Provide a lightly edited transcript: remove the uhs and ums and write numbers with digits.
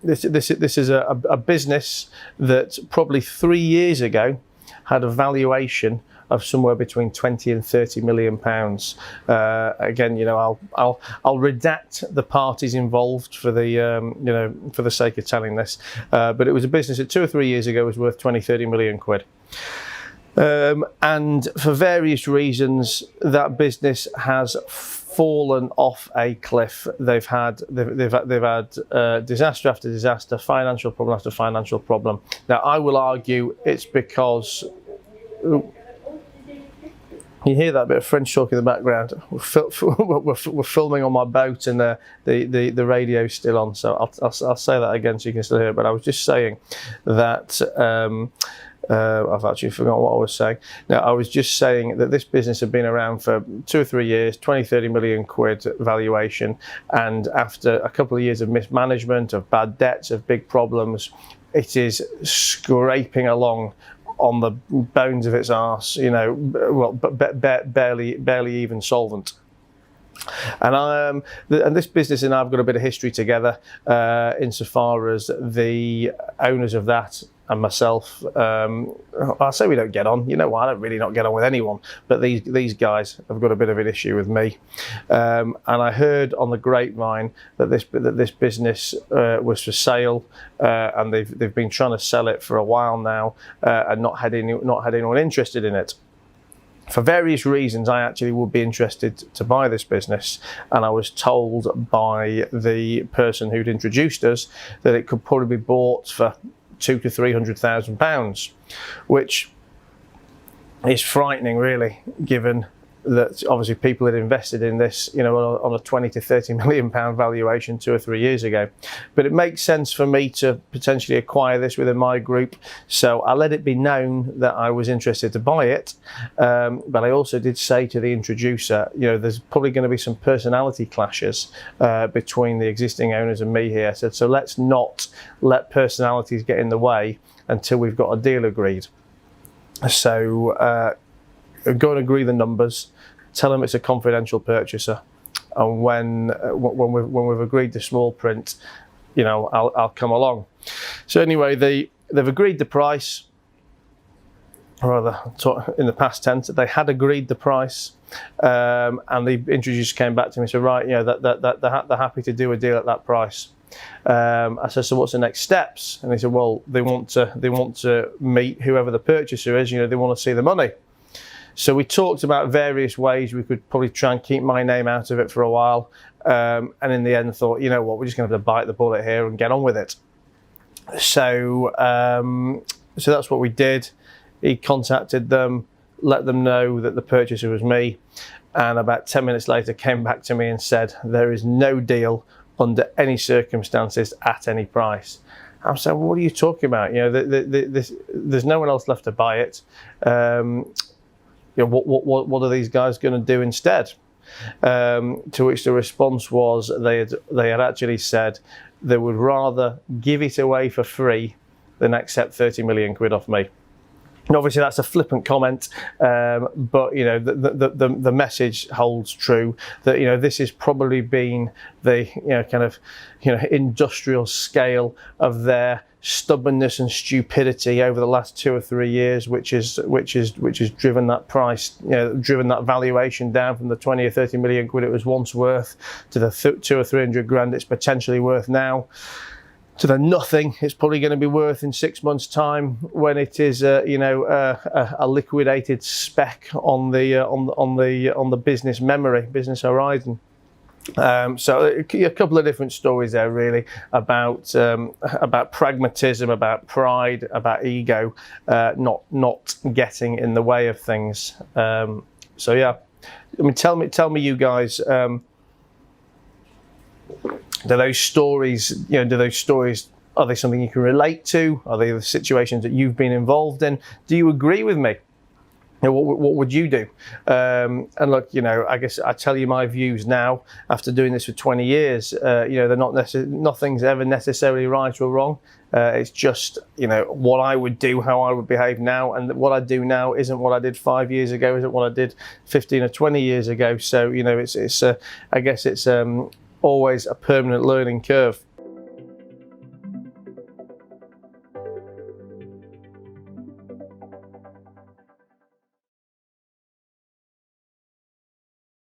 this is a business that probably 3 years ago had a valuation of somewhere between 20 and 30 million pounds. Again, I'll redact the parties involved for the for the sake of telling this, but it was a business that 2 or 3 years ago was worth 20-30 million quid. And for various reasons, that business has fallen off a cliff. They've had disaster after disaster, financial problem after financial problem. Now, I will argue it's because. You hear that bit of French talk in the background. We're filming on my boat, and the radio's still on. So I'll say that again so you can still hear it. But I was just saying that I've actually forgotten what I was saying. Now, I was just saying that this business had been around for 2 or 3 years, 20-30 million quid valuation, and after a couple of years of mismanagement, of bad debts, of big problems, it is scraping along on the bones of its arse, but barely even solvent. And this business and I've got a bit of history together, insofar as the owners of that and myself, I'll say we don't get on. I don't really not get on with anyone, but these guys have got a bit of an issue with me. And I heard on the grapevine that this business was for sale, and they've been trying to sell it for a while now, and not had anyone interested in it. For various reasons, I actually would be interested to buy this business, and I was told by the person who'd introduced us that it could probably be bought for £200,000 to £300,000, which is frightening, really, given that obviously people had invested in this, on a 20 to 30 million pound valuation 2 or 3 years ago. But it makes sense for me to potentially acquire this within my group, so I let it be known that I was interested to buy it. But I also did say to the introducer, there's probably going to be some personality clashes between the existing owners and me here. So let's not let personalities get in the way until we've got a deal agreed. So go and agree the numbers, tell them it's a confidential purchaser, and when we've agreed the small print, I'll come along. So anyway, they've agreed the price, or rather in the past tense, they had agreed the price, and the introducer came back to me and said, right, that they're happy to do a deal at that price. I said, so what's the next steps? And they said, well, they want to meet whoever the purchaser is. They want to see the money. So we talked about various ways we could probably try and keep my name out of it for a while, and in the end thought, we're just going to have to bite the bullet here and get on with it. So so that's what we did. He contacted them, let them know that the purchaser was me, and about 10 minutes later came back to me and said, there is no deal under any circumstances at any price. I was saying, well, what are you talking about? There's no one else left to buy it. What are these guys going to do instead? To which the response was they had actually said they would rather give it away for free than accept 30 million quid off me. And obviously that's a flippant comment, but the message holds true that this has probably been the industrial scale of their stubbornness and stupidity over the last 2 or 3 years, which has driven that price, driven that valuation down from the 20 or 30 million quid it was once worth to the 200 or 300 grand it's potentially worth now, to the nothing it's probably going to be worth in 6 months' time, when it is a liquidated speck on the business business horizon. So a couple of different stories there, really, about pragmatism, about pride, about ego, not getting in the way of things. So yeah, tell me, you guys. Do those stories, are they something you can relate to? Are they the situations that you've been involved in? Do you agree with me? What would you do? And look, I guess I tell you my views now after doing this for 20 years. They're nothing's ever necessarily right or wrong. It's just, what I would do, how I would behave now, and what I do now isn't what I did 5 years ago, isn't what I did 15 or 20 years ago. So, I guess it's always a permanent learning curve.